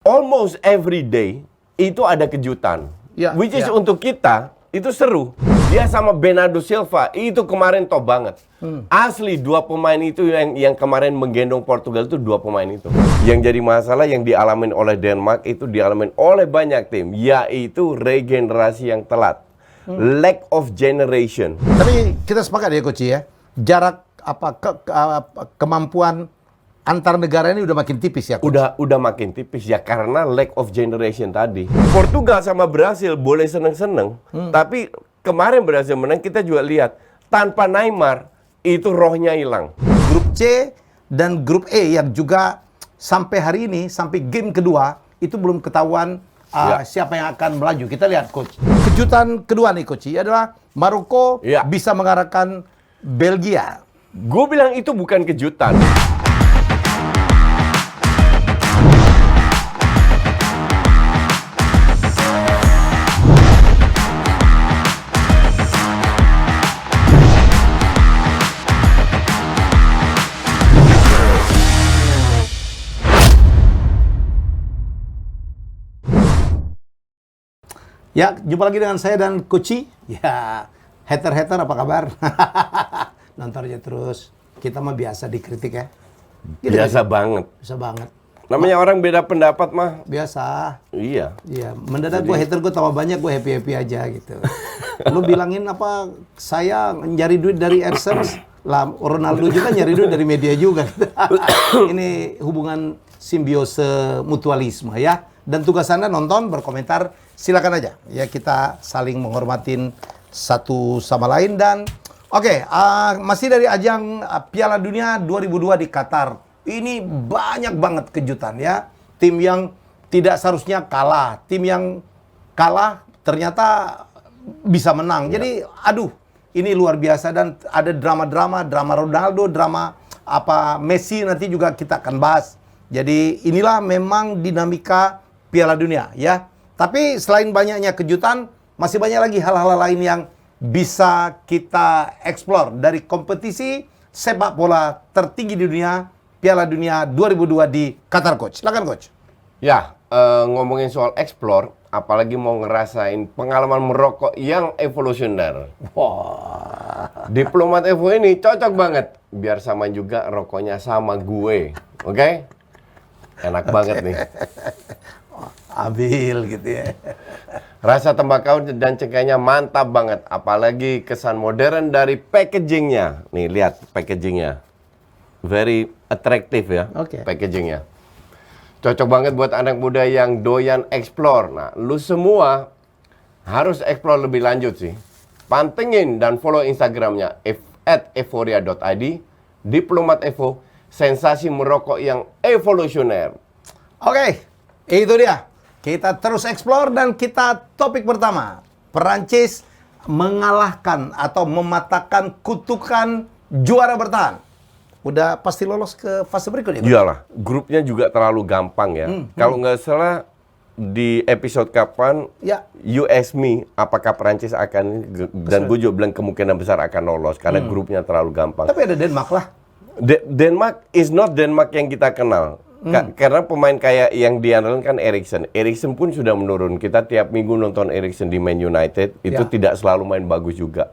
almost every day itu ada kejutan. Which is untuk kita itu seru. Dia sama Bernardo Silva itu kemarin top banget. Asli dua pemain itu yang kemarin menggendong Portugal itu dua pemain itu. Yang jadi masalah yang dialamin oleh Denmark itu dialamin oleh banyak tim, yaitu regenerasi yang telat. Lack of generation. Tapi kita sepakat ya Coach ya, jarak kemampuan antar negara ini udah makin tipis ya Coach? Udah makin tipis ya karena lack of generation tadi. Portugal sama Brasil boleh seneng-seneng, tapi kemarin Brasil menang, kita juga lihat tanpa Neymar itu rohnya hilang. Grup C dan grup E yang juga sampai hari ini, sampai game kedua itu belum ketahuan siapa yang akan melaju. Kita lihat Coach. Kejutan kedua nih Coach adalah Maroko bisa mengalahkan Belgia. Gue bilang itu bukan kejutan. Ya, jumpa lagi dengan saya dan Coach. Ya, hater-hater apa kabar? Nonton aja terus. Kita mah biasa dikritik ya. Gitu biasa banget. Biasa banget. Namanya orang beda pendapat mah. Biasa. Iya. Iya, mendadak gue hater gue tambah banyak, gue happy-happy aja gitu. Lu bilangin apa, saya nyari duit dari AdSense, lah Ronaldo juga nyari duit dari media juga. Ini hubungan simbiose mutualisme ya. Dan tugas Anda nonton, berkomentar, silakan aja. Ya kita saling menghormatin satu sama lain dan masih dari ajang Piala Dunia 2002 di Qatar. Ini banyak banget kejutan ya. Tim yang tidak seharusnya kalah, tim yang kalah ternyata bisa menang. Jadi ini luar biasa dan ada drama Ronaldo, drama Messi nanti juga kita akan bahas. Jadi inilah memang dinamika Piala Dunia ya. Tapi selain banyaknya kejutan, masih banyak lagi hal-hal lain yang bisa kita eksplor dari kompetisi sepak bola tertinggi di dunia, Piala Dunia 2002 di Qatar Coach. Silakan Coach. Ya, ngomongin soal eksplor, apalagi mau ngerasain pengalaman merokok yang evolusioner. Wah. Diplomat Evo ini cocok banget. Biar sama juga rokoknya sama gue. Oke? Enak banget nih. Ambil gitu ya. Rasa tembakau dan cengkehnya mantap banget. Apalagi kesan modern dari packagingnya. Nih, lihat packagingnya. Very attractive ya, packagingnya. Cocok banget buat anak muda yang doyan explore. Nah, lu semua harus explore lebih lanjut sih. Pantengin dan follow Instagramnya @euphoria.id, Diplomat Evo, sensasi merokok yang evolusioner. Oke, itu dia. Kita terus explore dan kita topik pertama. Perancis mengalahkan atau mematahkan kutukan juara bertahan. Udah pasti lolos ke fase berikutnya. Iyalah, grupnya juga terlalu gampang ya. Kalau nggak salah di episode kapan, you ask me apakah Perancis akan, dan gue juga bilang kemungkinan besar akan lolos karena grupnya terlalu gampang. Tapi ada Denmark lah. Denmark is not Denmark yang kita kenal. Karena pemain kayak yang diandalkan kan Eriksen. Eriksen pun sudah menurun. Kita tiap minggu nonton Eriksen di Man United, itu tidak selalu main bagus juga.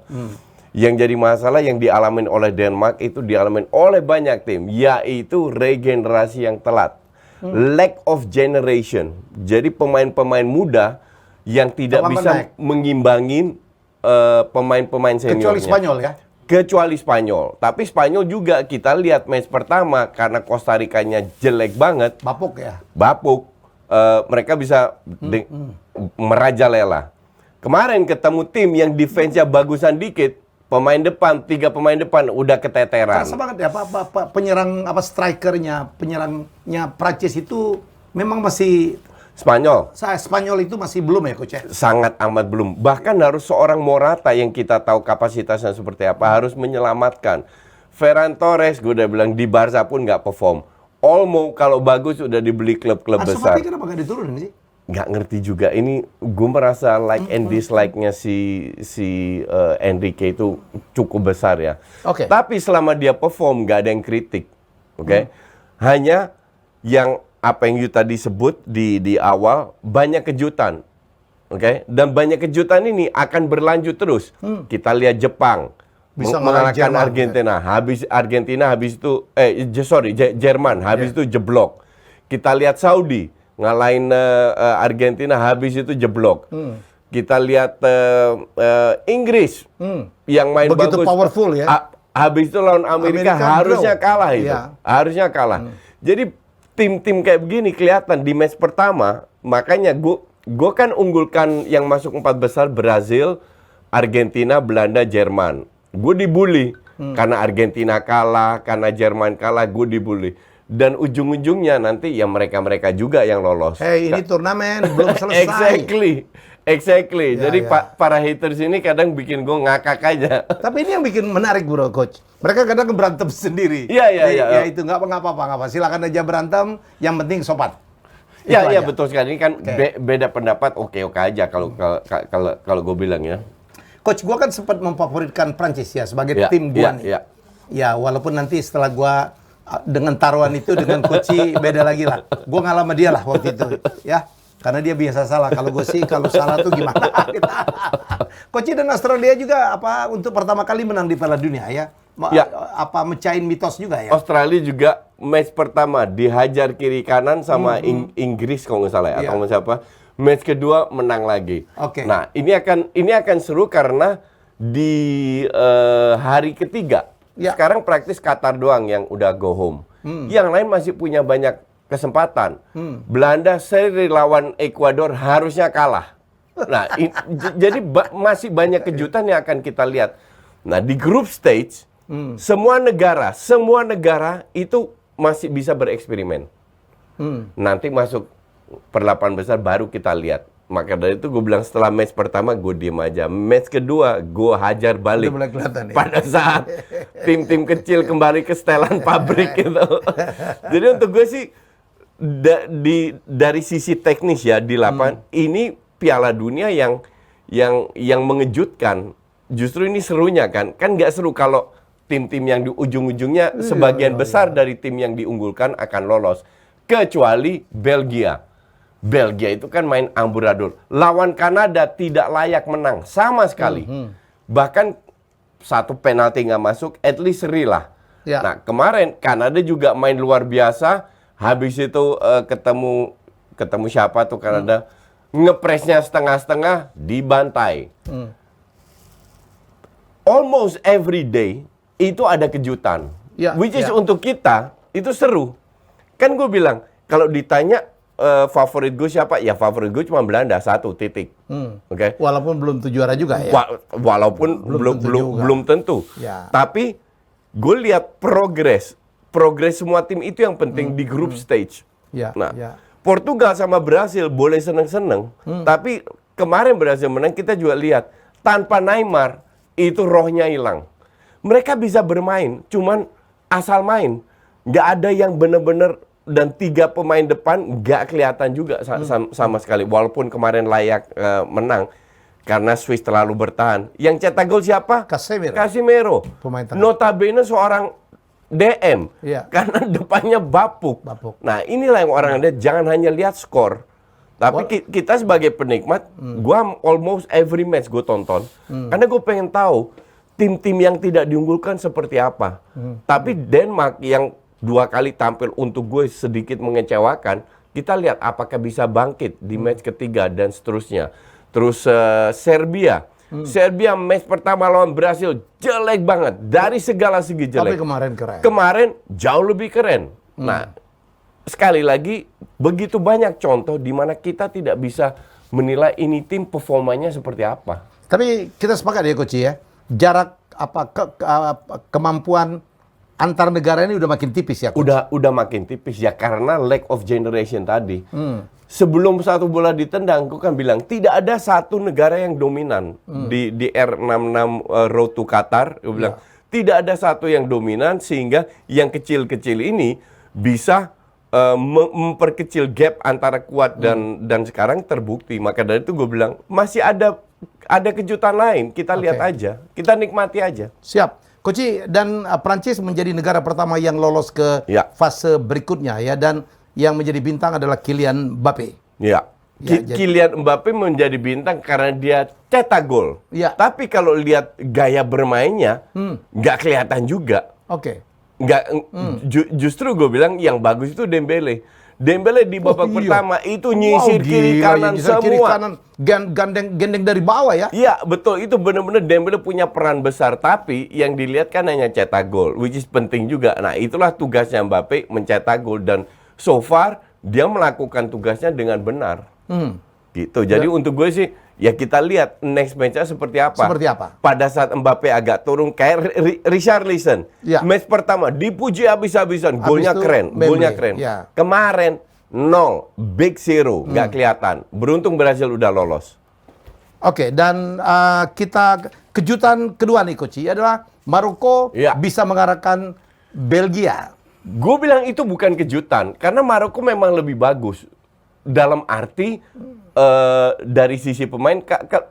Yang jadi masalah yang dialamin oleh Denmark itu dialamin oleh banyak tim, yaitu regenerasi yang telat. Lack of generation. Jadi pemain-pemain muda yang tidak bisa mengimbangin pemain-pemain seniornya. Kecuali Spanyol ya? Kecuali Spanyol. Tapi Spanyol juga kita lihat match pertama karena Costa Ricanya jelek banget. Bapuk ya? Bapuk. Mereka bisa merajalela. Kemarin ketemu tim yang defense-nya bagusan dikit, tiga pemain depan udah keteteran. Terasa banget ya, penyerang strikernya, penyerangnya Prancis itu memang masih Spanyol itu masih belum ya Coach ya? Sangat amat belum. Bahkan harus seorang Morata yang kita tahu kapasitasnya seperti apa harus menyelamatkan. Ferran Torres gue udah bilang di Barca pun nggak perform. Olmo kalau bagus udah dibeli klub-klub besar. Kenapa nggak diturunin sih? Nggak ngerti juga. Ini gue merasa like and dislike-nya si Enrique itu cukup besar ya. Tapi selama dia perform nggak ada yang kritik. Hanya yang apa yang you tadi sebut di awal, banyak kejutan. Oke, dan banyak kejutan ini akan berlanjut terus. Kita lihat Jepang Bisa mengalahkan Jerman, Argentina, habis itu Jerman, habis itu jeblok. Kita lihat Saudi ngalahin Argentina, habis itu jeblok. Kita lihat Inggris yang main Begitu bagus, powerful ya. habis itu lawan Amerika harusnya draw. kalah itu, Iya. harusnya kalah. Jadi tim-tim kayak begini kelihatan di match pertama, makanya gue kan unggulkan yang masuk 4 besar Brazil, Argentina, Belanda, Jerman. Gue dibully karena Argentina kalah, karena Jerman kalah, gue dibully. Dan ujung-ujungnya nanti ya mereka-mereka juga yang lolos. Ini turnamen belum selesai. Exactly. Ya, Jadi ya. para haters ini kadang bikin gue ngakak aja. Tapi ini yang bikin menarik bro, coach. Mereka kadang berantem sendiri. Iya. Ya itu nggak apa-apa. Silakan aja berantem. Yang penting sopan. Iya Itu aja. betul sekali. Ini kan beda pendapat, oke aja kalau gue bilang ya. Coach, gua kan sempat memfavoritkan Prancis ya sebagai Ya, tim gua nih. ya. Ya, walaupun nanti setelah gua dengan taruhan itu dengan Coach beda lagi lah. Gua ngalah sama dia lah waktu itu, ya. Karena dia biasa salah. Kalau gue sih kalau salah tuh gimana? Coach dan Australia juga untuk pertama kali menang di Piala Dunia ya. Mecahin mitos juga ya. Australia juga match pertama dihajar kiri kanan sama Inggris kalau nggak salah ya, atau siapa. Match kedua menang lagi. Oke. Nah, ini akan seru karena di hari ketiga. Sekarang praktis Qatar doang yang udah go home. Yang lain masih punya banyak kesempatan. Belanda seri lawan Ekuador harusnya kalah. Nah, jadi masih banyak kejutan yang akan kita lihat. Nah, di group stage semua negara itu masih bisa bereksperimen. Nanti masuk per 8 besar baru kita lihat. Maka dari itu gue bilang setelah match pertama gue diem aja. Match kedua gue hajar balik. Udah mulai kelihatan ya. Pada saat tim-tim kecil kembali ke setelan pabrik gitu. Jadi untuk gue sih dari sisi teknis ya di lapangan ini Piala Dunia yang mengejutkan. Justru ini serunya kan nggak seru kalau tim-tim yang di ujung-ujungnya sebagian besar dari tim yang diunggulkan akan lolos kecuali Belgia. Belgia itu kan main amburadul. Lawan Kanada tidak layak menang sama sekali. Bahkan satu penalti nggak masuk, at least seri lah. Ya. Nah kemarin Kanada juga main luar biasa. Habis itu ketemu siapa tuh Kanada, ngepresnya setengah-setengah, dibantai. Almost every day itu ada kejutan. Which is untuk kita itu seru. Kan gue bilang kalau ditanya favorit gue siapa? Ya favorit gue cuma Belanda 1 titik. Oke. Walaupun belum juara juga ya. Walaupun belum tentu. Ya. Tapi gue lihat progres semua tim itu yang penting di group stage. Ya, Nah, ya. Portugal sama Brasil boleh seneng-seneng, tapi kemarin Brasil menang kita juga lihat tanpa Neymar itu rohnya hilang. Mereka bisa bermain, cuman asal main. Nggak ada yang bener-bener, dan 3 pemain depan nggak kelihatan juga sama sekali. Walaupun kemarin layak menang karena Swiss terlalu bertahan. Yang cetak gol siapa? Casemiro. Pemain tengah. Notabene seorang DM. Iya. Karena depannya bapuk. Nah inilah yang orang lihat, jangan hanya lihat skor. Tapi kita sebagai penikmat, gua almost every match gue tonton. Karena gue pengen tahu tim-tim yang tidak diunggulkan seperti apa. Tapi Denmark yang 2 kali tampil untuk gue sedikit mengecewakan, kita lihat apakah bisa bangkit di match ketiga dan seterusnya. Terus Serbia. Serbia match pertama lawan Brasil jelek banget. Dari segala segi jelek. Tapi kemarin keren. Kemarin jauh lebih keren. Nah, sekali lagi begitu banyak contoh di mana kita tidak bisa menilai ini tim performanya seperti apa. Tapi kita sepakat ya Coach ya. Jarak kemampuan antar negara ini udah makin tipis ya Coach? Udah makin tipis ya karena lack of generation tadi. Sebelum satu bola ditendang, aku kan bilang tidak ada satu negara yang dominan di R66 Road to Qatar. Aku bilang tidak ada satu yang dominan sehingga yang kecil-kecil ini bisa memperkecil gap antara kuat dan sekarang terbukti. Maka dari itu gue bilang masih ada kejutan lain. Kita lihat aja, kita nikmati aja. Siap. Coach, dan Prancis menjadi negara pertama yang lolos ke fase berikutnya ya, dan yang menjadi bintang adalah Kylian Mbappe. Ya. Ya, jadi- Kylian Mbappe menjadi bintang karena dia cetak gol. Ya. Tapi kalau lihat gaya bermainnya, nggak kelihatan juga. Oke. Nggak, justru gue bilang yang bagus itu Dembele. Dembele di babak Oh, iya. pertama itu nyisir kiri gila, kanan nyisir semua. kiri kanan, gendeng dari bawah ya. Iya betul, itu benar-benar Dembele punya peran besar, tapi yang dilihat kan hanya cetak gol, which is penting juga. Nah itulah tugasnya Mbappe, mencetak gol, dan so far dia melakukan tugasnya dengan benar. Gitu. Jadi untuk gue sih ya kita lihat next match-nya seperti apa. Seperti apa? Pada saat Mbappe agak turun kayak Richarlison. Ya. Match pertama dipuji habis-habisan, golnya itu keren, Membre, golnya keren. ya. Kemarin 0, big zero, nggak kelihatan. Beruntung Brasil udah lolos. Oke, dan kita kejutan kedua nih Coach adalah Maroko Ya. bisa mengalahkan Belgia. Gue bilang itu bukan kejutan, karena Maroko memang lebih bagus. Dalam arti dari sisi pemain,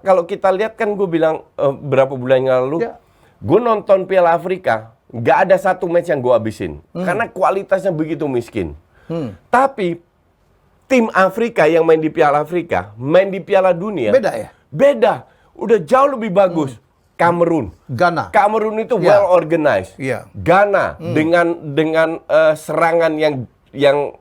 kalau kita lihat kan gue bilang berapa bulan yang lalu, Ya. gue nonton Piala Afrika, nggak ada satu match yang gue habisin. Karena kualitasnya begitu miskin. Tapi tim Afrika yang main di Piala Afrika, main di Piala Dunia, Beda ya? Beda, udah jauh lebih bagus. Kamerun. Ghana. Kamerun itu Ya. well organized. Iya. Ghana dengan serangan yang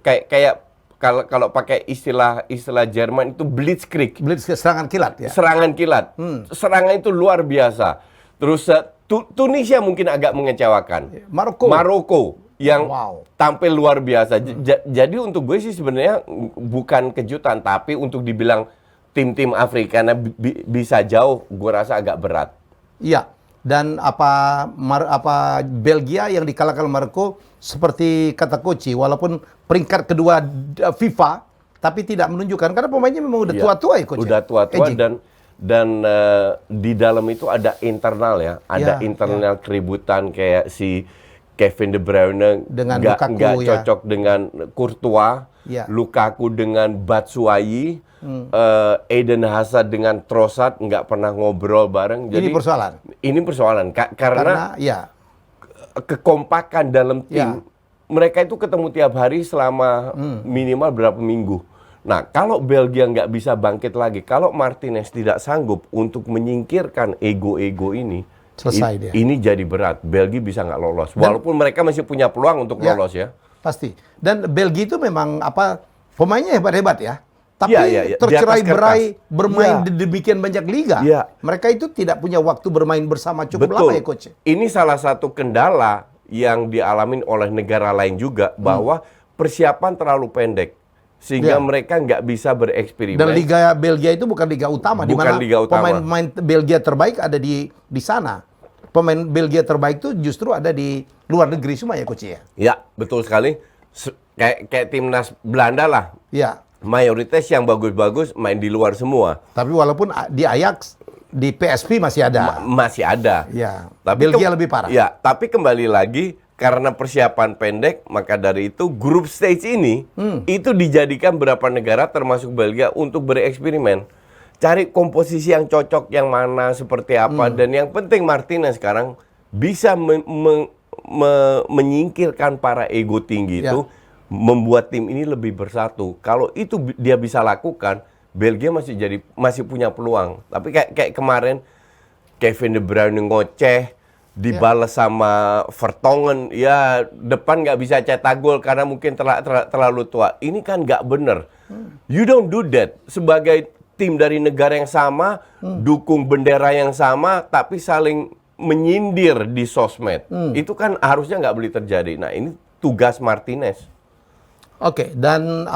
kayak kalau pakai istilah Jerman itu blitzkrieg. Blitz serangan kilat ya. Serangan kilat. Serangan itu luar biasa. Terus Tunisia mungkin agak mengecewakan. Maroko yang tampil luar biasa. Jadi untuk gue sih sebenarnya bukan kejutan, tapi untuk dibilang tim-tim Afrika bisa jauh, gue rasa agak berat. Iya. Dan apa Belgia yang dikalahkan Maroko seperti kata Coach, walaupun peringkat kedua FIFA, tapi tidak menunjukkan karena pemainnya memang udah tua-tua ya Coach. Udah tua-tua dan di dalam itu ada internal ya, ada internal keributan kayak si Kevin De Bruyne Dengan nggak Lukaku, cocok dengan Courtois, Lukaku dengan Batshuayi, Eden Hazard dengan Trossard nggak pernah ngobrol bareng. Jadi ini persoalan karena kekompakan dalam tim. Mereka itu ketemu tiap hari selama minimal berapa minggu. Nah, kalau Belgia nggak bisa bangkit lagi, kalau Martinez tidak sanggup untuk menyingkirkan ego-ego ini, selesai dia. Ini jadi berat. Belgia bisa nggak lolos. Walaupun mereka masih punya peluang untuk lolos ya. Pasti. Dan Belgia itu memang pemainnya hebat-hebat ya. Tapi Ya. tercerai-berai bermain di demikian banyak liga. Ya. Mereka itu tidak punya waktu bermain bersama cukup lama ya Coach. Ini salah satu kendala yang dialamin oleh negara lain juga, bahwa persiapan terlalu pendek. Sehingga mereka nggak bisa bereksperimen. Dan Liga Belgia itu bukan liga utama, di mana pemain-pemain Belgia terbaik ada di sana. Pemain Belgia terbaik itu justru ada di luar negeri semua ya Coach ya. Ya, betul sekali. Kayak timnas Belanda lah. Ya. Mayoritas yang bagus-bagus main di luar semua. Tapi walaupun di Ajax, di PSV masih ada. Masih ada. Ya. Tapi Belgia lebih parah. Ya, tapi kembali lagi, karena persiapan pendek, maka dari itu grup stage ini itu dijadikan beberapa negara termasuk Belgia untuk bereksperimen. Cari komposisi yang cocok, yang mana, seperti apa. Dan yang penting Martinez sekarang bisa menyingkirkan para ego tinggi itu, membuat tim ini lebih bersatu. Kalau itu dia bisa lakukan, Belgia masih punya peluang. Tapi kayak kemarin Kevin De Bruyne ngoceh, dibalas sama Vertonghen, ya depan nggak bisa cetak gol karena mungkin terlalu tua. Ini kan nggak bener. You don't do that. Sebagai tim dari negara yang sama, dukung bendera yang sama, tapi saling menyindir di sosmed. Itu kan harusnya nggak boleh terjadi. Nah, ini tugas Martinez. Oke, dan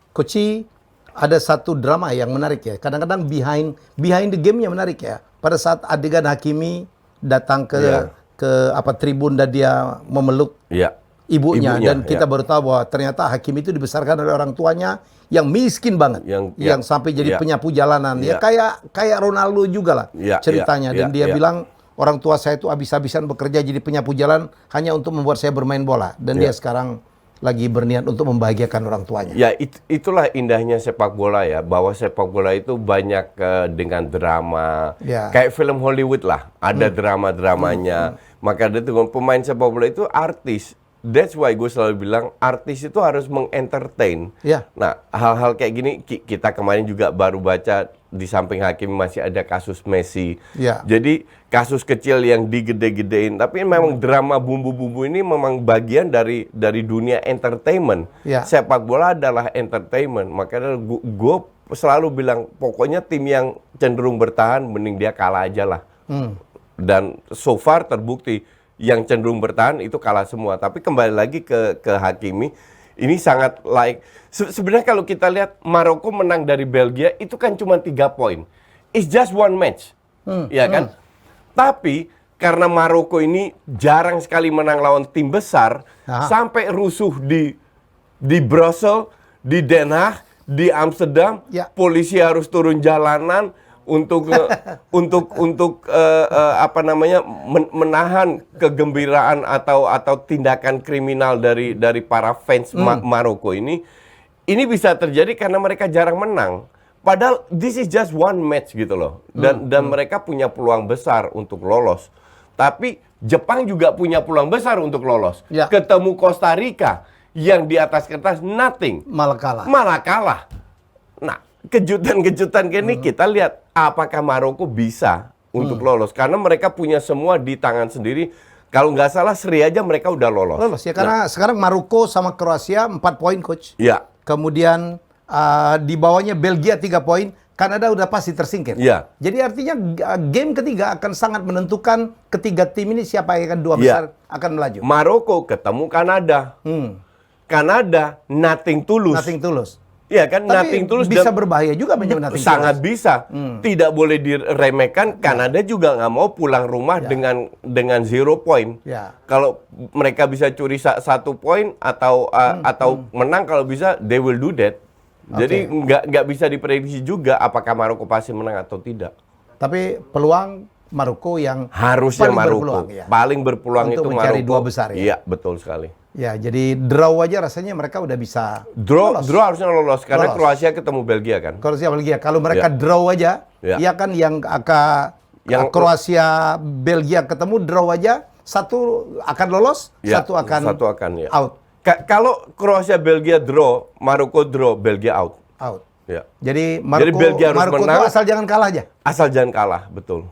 Coach, ada satu drama yang menarik ya. Kadang-kadang behind the game-nya menarik ya. Pada saat adegan Hakimi datang ke tribun dan dia memeluk ibunya, dan kita baru tahu bahwa ternyata Hakimi itu dibesarkan oleh orang tuanya yang miskin banget, yang sampai jadi penyapu jalanan. Ya kayak Ronaldo juga lah ceritanya. Dan dia bilang orang tua saya itu habis-habisan bekerja jadi penyapu jalan hanya untuk membuat saya bermain bola. Dan dia sekarang lagi berniat untuk membahagiakan orang tuanya. Ya, itulah indahnya sepak bola ya, bahwa sepak bola itu banyak dengan drama. Kayak film Hollywood lah, ada drama-dramanya. Maka itu pemain sepak bola itu artis. that's why gue selalu bilang artis itu harus mengentertain. Ya. Nah, hal-hal kayak gini kita kemarin juga baru baca di samping Hakimi masih ada kasus Messi. Ya. Jadi kasus kecil yang digede-gedein, tapi memang drama bumbu-bumbu ini memang bagian dari dunia entertainment. Ya. Sepak bola adalah entertainment. Makanya gue selalu bilang pokoknya tim yang cenderung bertahan mending dia kalah aja lah. Dan so far terbukti yang cenderung bertahan itu kalah semua. Tapi kembali lagi ke Hakimi, ini sangat sebenarnya kalau kita lihat Maroko menang dari Belgia itu kan cuma 3 poin. It's just one match. Ya kan? Tapi karena Maroko ini jarang sekali menang lawan tim besar, sampai rusuh di Brussels, di Den Haag, di Amsterdam, polisi harus turun jalanan untuk menahan kegembiraan atau tindakan kriminal dari para fans Maroko ini bisa terjadi karena mereka jarang menang. Padahal this is just one match gitu loh. Dan mereka punya peluang besar untuk lolos. Tapi Jepang juga punya peluang besar untuk lolos. Ya. Ketemu Costa Rica yang di atas kertas nothing. Malah kalah. Nah, kejutan-kejutan kayak ini kita lihat apakah Maroko bisa untuk lolos. Karena mereka punya semua di tangan sendiri. Kalau nggak salah seri aja mereka udah lolos. Lolos ya, karena sekarang Maroko sama Kroasia 4 poin, Coach. Ya. Kemudian di bawahnya Belgia 3 poin, Kanada udah pasti tersingkir. Ya. Jadi artinya game ketiga akan sangat menentukan ketiga tim ini siapa yang akan 2 besar akan melaju. Maroko ketemu Kanada. Kanada nothing tulus. Nothing tulus. Iya kan, Tapi nothing tulus bisa berbahaya juga menjadi nothing tulus. Sangat bisa. Tidak boleh diremehkan. Kanada juga nggak mau pulang rumah dengan 0 poin. Ya. Kalau mereka bisa curi 1 poin atau menang, kalau bisa they will do that. Jadi nggak bisa diprediksi juga apakah Maroko pasti menang atau tidak. Tapi peluang Maroko yang harusnya paling Maroko berpeluang, ya. paling berpeluang Untuk itu mencari Maroko. 2 besar ya. Iya, betul sekali. Ya, jadi draw aja rasanya mereka udah bisa Draw harusnya lolos karena Kroasia ketemu Belgia kan. Kroasia Belgia. Kalau mereka draw aja, ya kan yang Kroasia Belgia ketemu draw aja, satu akan lolos, satu akan ya. out. Kalau Kroasia Belgia draw, Maroko draw, Belgia out. Out. Ya. Jadi Maroko Belgia harus menang. itu asal jangan kalah aja. Asal jangan kalah, betul.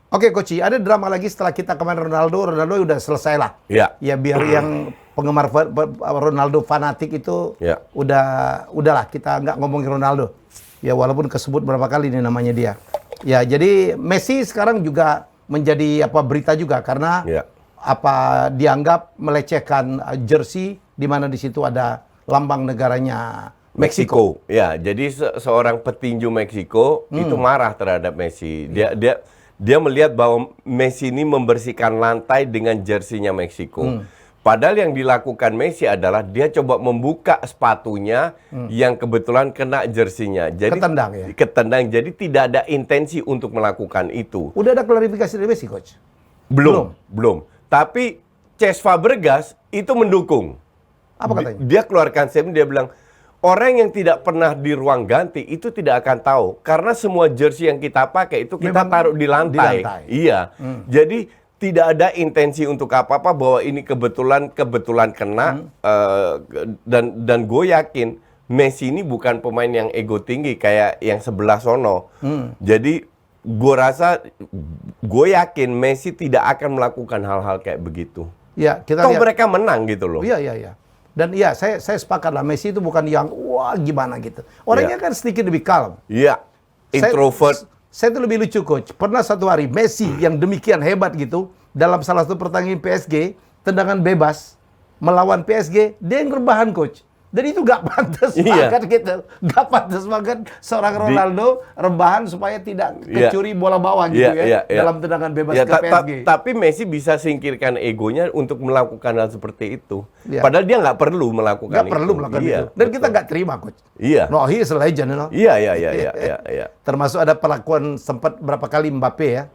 Oke, Coach, ada drama lagi setelah kita kemarin Ronaldo udah selesai lah. Ya. Ya biar yang penggemar Ronaldo fanatik itu udahlah kita nggak ngomongin Ronaldo. Ya walaupun kesebut berapa kali ini namanya dia. Ya jadi Messi sekarang juga menjadi berita juga karena dianggap melecehkan jersey di mana di situ ada lambang negaranya Meksiko. Ya, jadi seorang petinju Meksiko itu marah terhadap Messi. Dia melihat bahwa Messi ini membersihkan lantai dengan jersinya Meksiko. Padahal yang dilakukan Messi adalah dia coba membuka sepatunya yang kebetulan kena jersinya. Jadi ketendang ya? Ketendang, jadi tidak ada intensi untuk melakukan itu. Udah ada klarifikasi dari Messi, Coach? Belum. Tapi Cesc Fabregas itu mendukung. Apa katanya? Dia keluarkan statement, dia bilang, orang yang tidak pernah di ruang ganti itu tidak akan tahu. Karena semua jersey yang kita pakai itu kita taruh di lantai. Iya. Jadi tidak ada intensi untuk apa-apa bahwa ini kebetulan kena. Dan gue yakin Messi ini bukan pemain yang ego tinggi kayak yang sebelah sono. Jadi gue yakin Messi tidak akan melakukan hal-hal kayak begitu. Ya, kita lihat. Mereka menang gitu loh. Iya. Dan iya, saya sepakat lah, Messi itu bukan yang wah gimana gitu. Orangnya kan sedikit lebih kalem. Iya, introvert. Saya itu lebih lucu, Coach. Pernah satu hari Messi yang demikian hebat gitu, dalam salah satu pertandingan PSG, tendangan bebas, melawan PSG, dia yang rebahan, Coach. Dan itu gak pantas banget gitu. Gak pantas banget seorang Ronaldo rebahan supaya tidak kecuri bola bawah gitu dalam tendangan bebas ke PSG. Tapi Messi bisa singkirkan egonya untuk melakukan hal seperti itu. Padahal dia nggak perlu melakukan itu. Dan kita nggak terima, Coach. No, he is a legend, you know? Iya. Termasuk ada perlakuan sempat berapa kali Mbappe ya.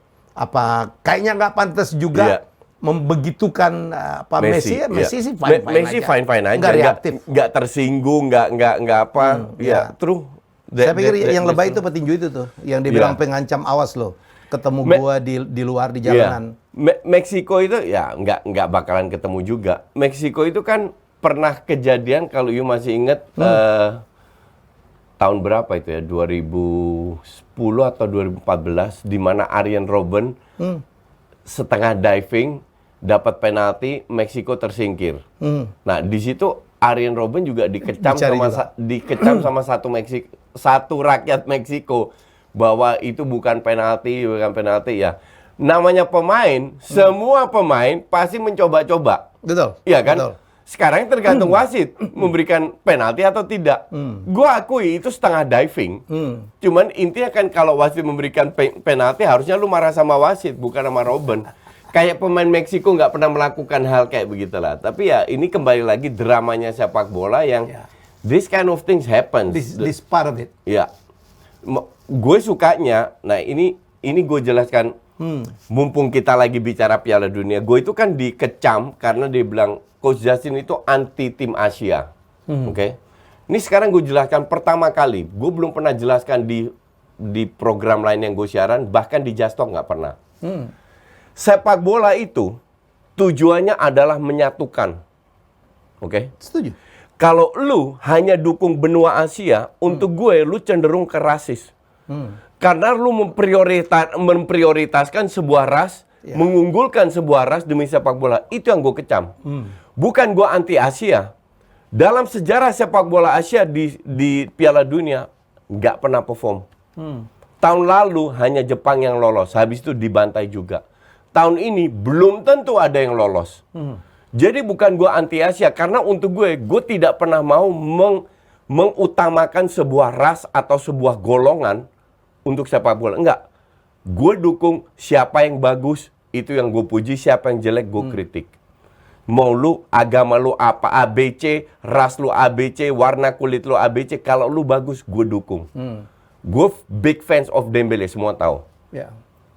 Kayaknya nggak pantas juga membegitukan Messi sih fine aja. Nggak reaktif. Nggak tersinggung, nggak apa. True. Saya pikir yang lebay itu petinju itu tuh, yang dibilang pengancam, awas loh. ketemu gua di luar di jalanan. Meksiko itu ya nggak bakalan ketemu juga. Meksiko itu kan pernah kejadian kalau you masih ingat tahun berapa itu ya, 2010 atau 2014, di mana Arjen Robben setengah diving dapat penalti, Meksiko tersingkir. Nah di situ Arjen Robben juga dikecam sama satu rakyat Meksiko bahwa itu bukan penalti ya. Namanya pemain, semua pemain pasti mencoba-coba. Betul. Iya kan? Betul. Sekarang tergantung wasit memberikan penalti atau tidak. Gua akui itu setengah diving. Cuman intinya kan kalau wasit memberikan penalti harusnya lu marah sama wasit, bukan sama Robben. Kayak pemain Meksiko nggak pernah melakukan hal kayak begitulah. Tapi ya ini kembali lagi dramanya sepak bola yang this kind of things happen. This part of it. Ya, gue sukanya. Nah ini gue jelaskan. Mumpung kita lagi bicara Piala Dunia, gue itu kan dikecam karena dia bilang Coach Justin itu anti tim Asia. Oke. Ini sekarang gue jelaskan pertama kali. Gue belum pernah jelaskan di program lain yang gue siaran, bahkan di Just Talk nggak pernah. Sepak bola itu tujuannya adalah menyatukan. Oke? Setuju. Kalau lu hanya dukung benua Asia, untuk gue lu cenderung ke rasis. Karena lu memprioritaskan sebuah ras, mengunggulkan sebuah ras demi sepak bola. Itu yang gue kecam. Bukan gue anti Asia. Dalam sejarah sepak bola Asia di Piala Dunia, nggak pernah perform. Tahun lalu hanya Jepang yang lolos, habis itu dibantai juga. Tahun ini belum tentu ada yang lolos. Jadi bukan gue anti Asia, karena untuk gue tidak pernah mau mengutamakan sebuah ras atau sebuah golongan untuk sepak bola. Enggak. Gue dukung siapa yang bagus, itu yang gue puji, siapa yang jelek gue kritik. Mau lu, agama lu apa, ABC, ras lu ABC, warna kulit lu ABC, kalau lu bagus, gue dukung. Gue big fans of Dembele, semua tahu.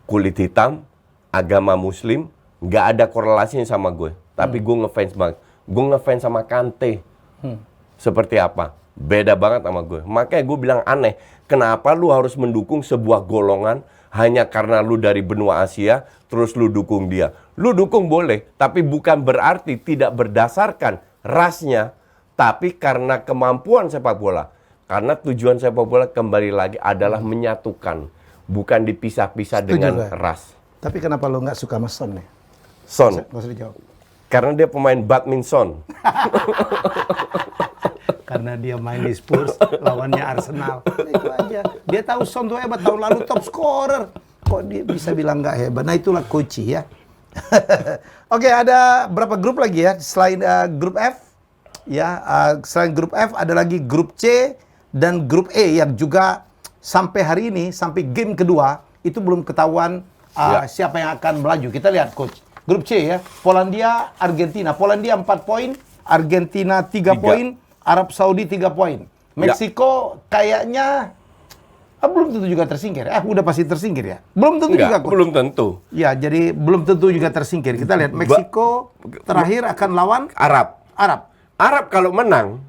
Kulit hitam, agama muslim, nggak ada korelasinya sama gue. Tapi gue ngefans banget. Gue ngefans sama Kante. Seperti apa? Beda banget sama gue. Makanya gue bilang aneh. Kenapa lu harus mendukung sebuah golongan hanya karena lu dari benua Asia, terus lu dukung dia? Lu dukung boleh, tapi bukan berarti tidak berdasarkan rasnya, tapi karena kemampuan sepak bola. Karena tujuan sepak bola kembali lagi adalah menyatukan, bukan dipisah-pisah dengan ras. Tapi kenapa lo nggak suka sama Son nih? Son. Nggak usah dijawab. Karena dia pemain badminton. Karena dia main di Spurs, lawannya Arsenal. Itu aja. Dia tahu Son tuh hebat, tahun lalu top scorer. Kok dia bisa bilang nggak hebat? Nah itulah coach ya. Oke, ada berapa grup lagi ya? Selain grup F, ya selain grup F ada lagi grup C dan grup E yang juga sampai hari ini, sampai game kedua itu belum ketahuan siapa yang akan melaju. Kita lihat coach. Grup C ya, Polandia, Argentina. Polandia 4 poin, Argentina 3 poin, Arab Saudi 3 poin. Meksiko kayaknya belum tentu juga tersingkir. Udah pasti tersingkir ya. Belum tentu juga coach. Belum tentu. Ya, jadi belum tentu juga tersingkir. Kita lihat Meksiko terakhir akan lawan Arab. Arab kalau menang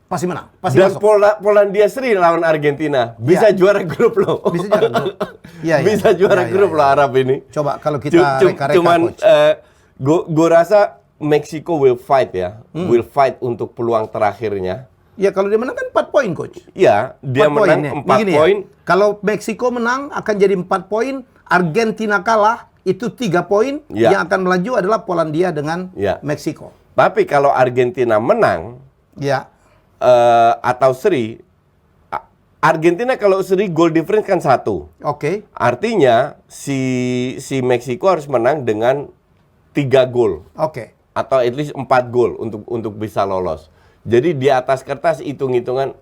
pasti menang. Pasti dan Polandia seri lawan Argentina. Bisa juara grup loh. Bisa juara grup. Bisa juara grup loh Arab ini. Coba kalau kita reka-reka cuman gue rasa Meksiko will fight ya. Will fight untuk peluang terakhirnya. Ya kalau dia menang kan 4 poin coach. Iya, dia menang 4 poin. Ya. Kalau Meksiko menang akan jadi 4 poin, Argentina kalah itu 3 poin. Yang akan melaju adalah Polandia dengan Meksiko. Tapi kalau Argentina menang, atau seri, Argentina kalau seri goal difference kan 1. Oke. Artinya si Meksiko harus menang dengan 3 gol. Oke. Atau at least 4 gol untuk bisa lolos. Jadi di atas kertas hitung-hitungan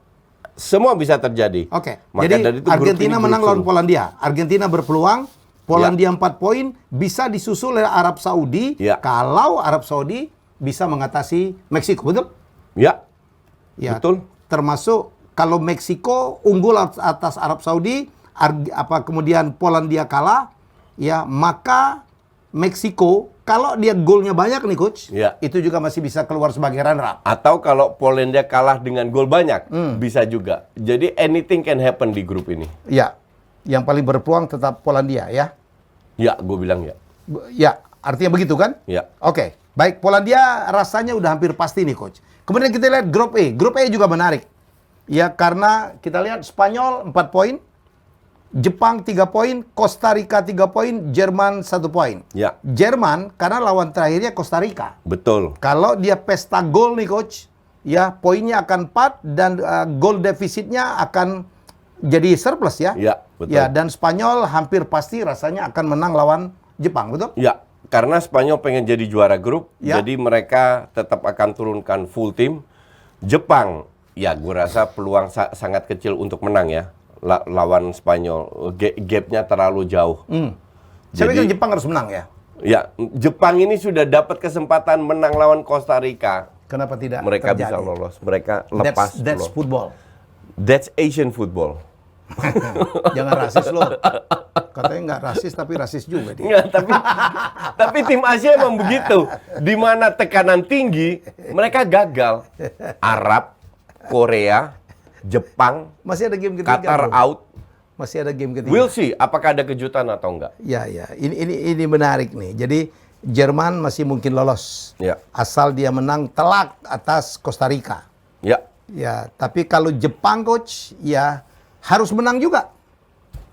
semua bisa terjadi. Oke. Maka jadi dari itu Argentina menang lawan Polandia. Argentina berpeluang, Polandia 4 poin, bisa disusul oleh Arab Saudi. Kalau Arab Saudi bisa mengatasi Meksiko, betul? Ya, betul. Termasuk kalau Meksiko unggul atas Arab Saudi, kemudian Polandia kalah, ya maka Meksiko kalau dia golnya banyak nih coach, itu juga masih bisa keluar sebagai runner-up. Atau kalau Polandia kalah dengan gol banyak, bisa juga. Jadi anything can happen di grup ini. Ya, yang paling berpeluang tetap Polandia ya. Ya, gue bilang ya. Ya, artinya begitu kan? Ya. Oke, baik. Polandia rasanya udah hampir pasti nih, Coach. Kemudian kita lihat grup E. Grup E juga menarik. Ya, karena kita lihat Spanyol 4 poin, Jepang 3 poin, Costa Rica 3 poin, Jerman 1 poin. Ya. Jerman karena lawan terakhirnya Costa Rica. Betul. Kalau dia pesta gol nih, Coach, ya poinnya akan 4 dan gol defisitnya akan jadi surplus ya. Ya, betul. Ya, dan Spanyol hampir pasti rasanya akan menang lawan Jepang, betul? Ya, karena Spanyol pengen jadi juara grup, Ya. jadi mereka tetap akan turunkan full tim. Jepang, ya gue rasa peluang sangat kecil untuk menang ya. Lawan Spanyol, gapnya terlalu jauh. Saya Jadi- pikir Jepang harus menang ya. Ya, Jepang ini sudah dapat kesempatan menang lawan Costa Rica. Kenapa tidak Mereka terjadi? bisa lolos, mereka lepas. That's lolos. football. That's Asian football. Jangan rasis loh. Katanya nggak rasis tapi rasis juga dia. Nggak, tapi tim Asia emang begitu. Di mana tekanan tinggi, mereka gagal. Arab, Korea, Jepang, Masih ada game ketiga. Qatar bro. out. Masih ada game ketiga. We'll see apakah ada kejutan atau enggak. Ya, ya. Ini menarik nih. Jadi Jerman masih mungkin lolos. Ya. Asal dia menang telak atas Costa Rica. Ya. Ya, tapi kalau Jepang, Coach, ya harus menang juga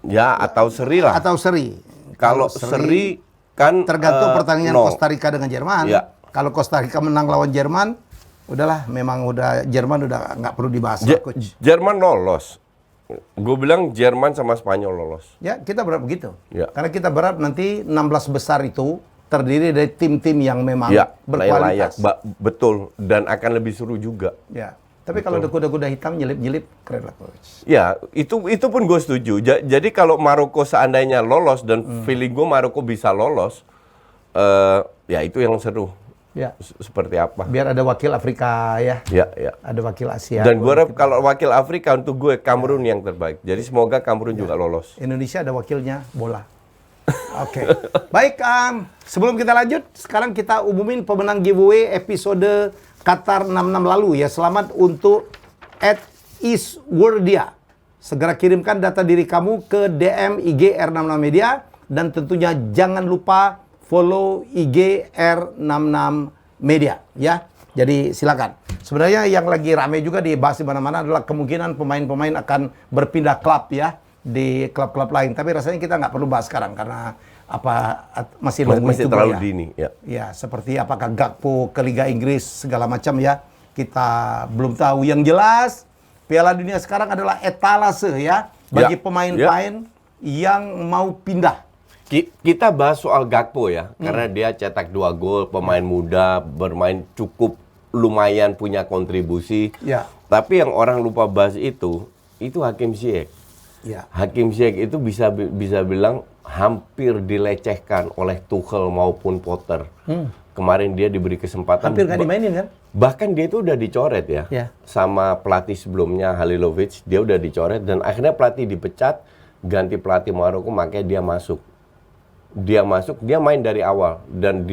Ya, atau seri lah. atau seri. Kalau seri kan tergantung pertandingan nol. Costa Rica dengan Jerman. Ya. Kalau Costa Rica menang lawan Jerman, udahlah, memang udah Jerman udah nggak perlu dibahas, Coach. Jerman lolos. Gue bilang Jerman sama Spanyol lolos. Ya, kita berharap begitu. Ya. Karena kita berharap nanti 16 besar itu terdiri dari tim-tim yang memang Ya, layak. berkualitas. Betul. Dan akan lebih seru juga. Ya. Tapi kalau ada kuda-kuda hitam nyelip-nyelip, keren lah, Coach. Ya, itu pun gue setuju. Jadi kalau Maroko seandainya lolos dan feeling gue Maroko bisa lolos, ya itu yang seru. Ya. Seperti apa? Biar ada wakil Afrika ya. Ya, ya. Ada wakil Asia. Dan gue harap kalau wakil Afrika untuk gue Kamerun yang terbaik. Jadi semoga Kamerun juga lolos. Indonesia ada wakilnya bola. Oke. Baik, sebelum kita lanjut, sekarang kita umumin pemenang giveaway episode Qatar 66 lalu ya. Selamat untuk @iswordia. Segera kirimkan data diri kamu ke DM IG R66 Media dan tentunya jangan lupa follow IG R66 Media ya. Jadi silakan. Sebenarnya yang lagi rame juga dibahas di mana-mana adalah kemungkinan pemain-pemain akan berpindah klub ya di klub-klub lain. Tapi rasanya kita nggak perlu bahas sekarang karena masih Masih terlalu dini. Ya. Ya, seperti apakah Gakpo ke Liga Inggris segala macam ya. Kita belum tahu. Yang jelas Piala Dunia sekarang adalah etalase ya bagi pemain-pemain yang mau pindah. Kita bahas soal Gakpo ya, karena dia cetak 2 gol, pemain muda, bermain cukup lumayan punya kontribusi. Ya. Tapi yang orang lupa bahas itu Hakim Ziyech. Ya. Hakim Ziyech itu bisa bilang hampir dilecehkan oleh Tuchel maupun Potter. Kemarin dia diberi kesempatan. Hampir nggak dimainin kan? Bahkan dia itu udah dicoret ya. Sama pelatih sebelumnya Halilovic, dia udah dicoret dan akhirnya pelatih dipecat, ganti pelatih Maroko, makanya dia masuk. Dia main dari awal dan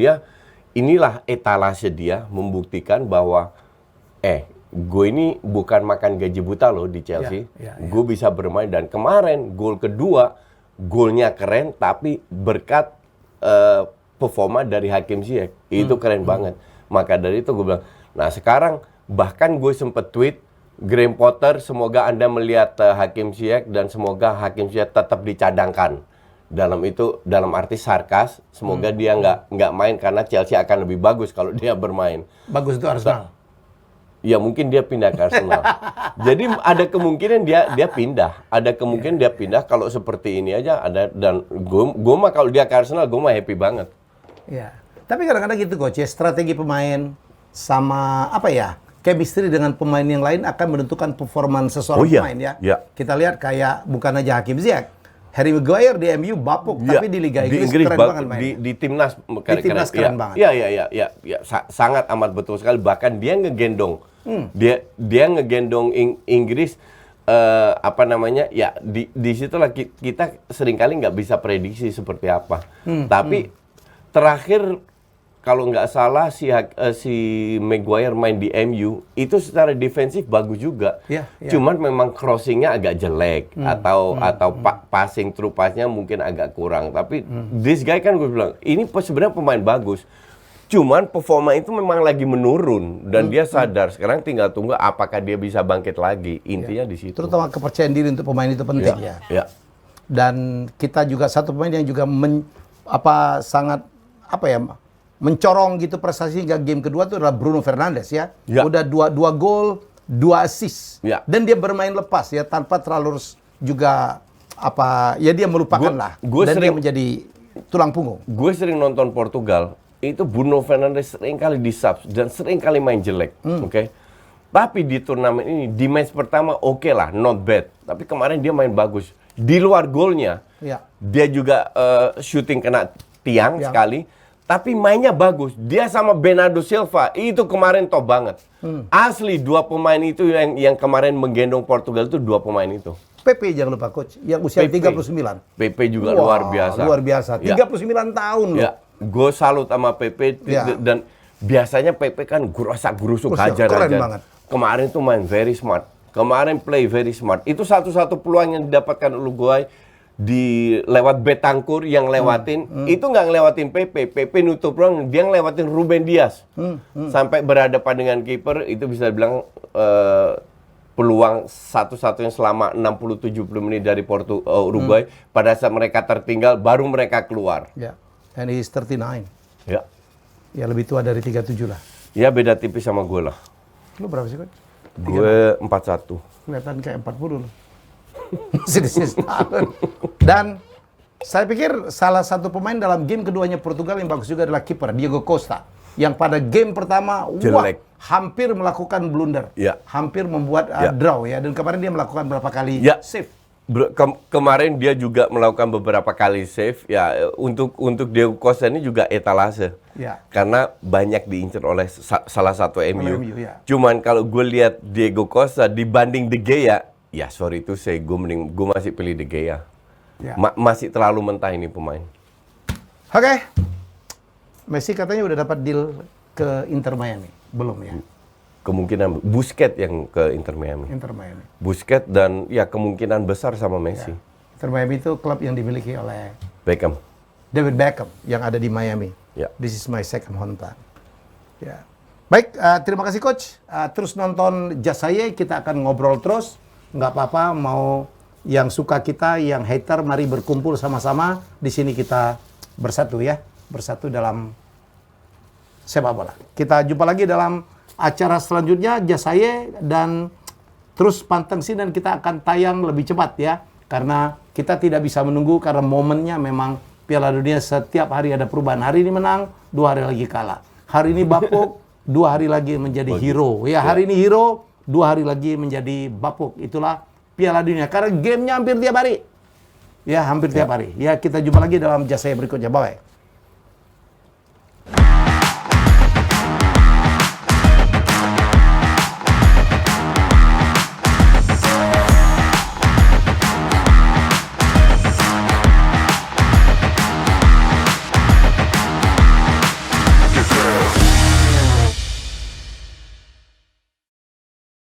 inilah etalase dia membuktikan bahwa gue ini bukan makan gaji buta loh di Chelsea. Gue bisa bermain dan kemarin gol kedua golnya keren tapi berkat performa dari Hakim Ziyech itu keren banget. Maka dari itu gue bilang, nah sekarang bahkan gue sempet tweet Graham Potter, semoga Anda melihat Hakim Ziyech dan semoga Hakim Ziyech tetap dicadangkan. Dalam arti sarkas, semoga dia nggak main karena Chelsea akan lebih bagus kalau dia bermain. Bagus itu Arsenal. Ya mungkin dia pindah ke Arsenal. Jadi ada kemungkinan dia pindah. Ada kemungkinan dia pindah kalau seperti ini aja ada dan gue mah kalau dia ke Arsenal gue mah happy banget. Ya. Tapi kadang-kadang gitu Coach ya, strategi pemain sama chemistry dengan pemain yang lain akan menentukan performa seseorang pemain ya. Kita lihat kayak bukan aja Hakim Ziyech, Harry Maguire di MU bapuk, tapi di Liga Inggris keren banget mainnya. Di timnas keren banget. Iya, sangat amat betul sekali. Bahkan dia ngegendong, dia ngegendong Inggris. Di situlah kita seringkali nggak bisa prediksi seperti apa. Tapi terakhir kalau nggak salah si Maguire main di MU itu secara defensif bagus juga. Cuman memang crossingnya agak jelek atau passing through pass-nya mungkin agak kurang. Tapi this guy kan gue bilang ini sebenarnya pemain bagus. Cuman performa itu memang lagi menurun dan dia sadar. Sekarang tinggal tunggu apakah dia bisa bangkit lagi. Intinya di situ. Terutama kepercayaan diri untuk pemain itu penting ya. Dan kita juga satu pemain yang juga sangat mencorong gitu prestasi hingga game kedua itu adalah Bruno Fernandes ya. Udah dua gol, 2 assist. Dan dia bermain lepas ya tanpa terlalu juga dia melupakan dia menjadi tulang punggung. Gue sering nonton Portugal. Itu Bruno Fernandes sering kali di-subs dan sering kali main jelek, oke? Tapi di turnamen ini, di match pertama oke lah, not bad. Tapi kemarin dia main bagus. Di luar golnya, dia juga shooting kena tiang sekali. Tapi mainnya bagus. Dia sama Bernardo Silva, itu kemarin top banget. Asli, 2 pemain itu yang kemarin menggendong Portugal itu 2 pemain itu. PP jangan lupa coach, yang usia 39. PP juga luar biasa. Luar biasa, 39 tahun loh. Gue salut sama PP dan biasanya PP kan gerusak-gerusuk hajar aja. Kemarin tuh main very smart. Kemarin play very smart. Itu satu-satu peluang yang didapatkan Uruguay di lewat Bentancur yang lewatin. Itu nggak ngelewatin PP. PP nutup ruang, dia ngelewatin Ruben Dias. Sampai berhadapan dengan kiper itu bisa dibilang peluang satu-satunya selama 60-70 menit dari Uruguay. Pada saat mereka tertinggal baru mereka keluar. And he's 39. Ya lebih tua dari 37 lah. Ya beda tipis sama gue lah. Lu berapa sih, Coach? Gue 41. Kelihatan kayak 40 loh. Masih di sini setahun. Dan saya pikir salah satu pemain dalam game keduanya Portugal yang bagus juga adalah kiper Diego Costa. Yang pada game pertama hampir melakukan blunder. Hampir membuat draw ya. Dan kemarin dia melakukan berapa kali save. Kemarin dia juga melakukan beberapa kali save ya. Untuk Diego Costa ini juga etalase karena banyak diincar oleh salah satu MU. Cuman kalau gue lihat Diego Costa dibanding De Gea, ya sorry itu gue masih pilih De Gea. Masih terlalu mentah ini pemain. Oke. Messi katanya udah dapat deal ke Inter Miami, belum ya? Kemungkinan Busquets yang ke Inter Miami. Busquets dan ya kemungkinan besar sama Messi. Inter Miami itu klub yang dimiliki oleh David Beckham yang ada di Miami. This is my second hometown. Baik, terima kasih Coach. Terus nonton Jasaye, kita akan ngobrol terus. Nggak apa-apa, mau yang suka kita, yang hater, mari berkumpul sama-sama. Di sini kita bersatu ya, bersatu dalam sepak bola. Kita jumpa lagi dalam acara selanjutnya Jasaye dan terus panteng sini dan kita akan tayang lebih cepat ya karena kita tidak bisa menunggu karena momennya memang Piala Dunia setiap hari ada perubahan. Hari ini menang, 2 hari lagi kalah. Hari ini bapuk, 2 hari lagi menjadi hero. Ya hari ini hero, 2 hari lagi menjadi bapuk. Itulah Piala Dunia karena gamenya hampir tiap hari. Ya hampir tiap hari. Ya kita jumpa lagi dalam Jasaye berikutnya. Bye.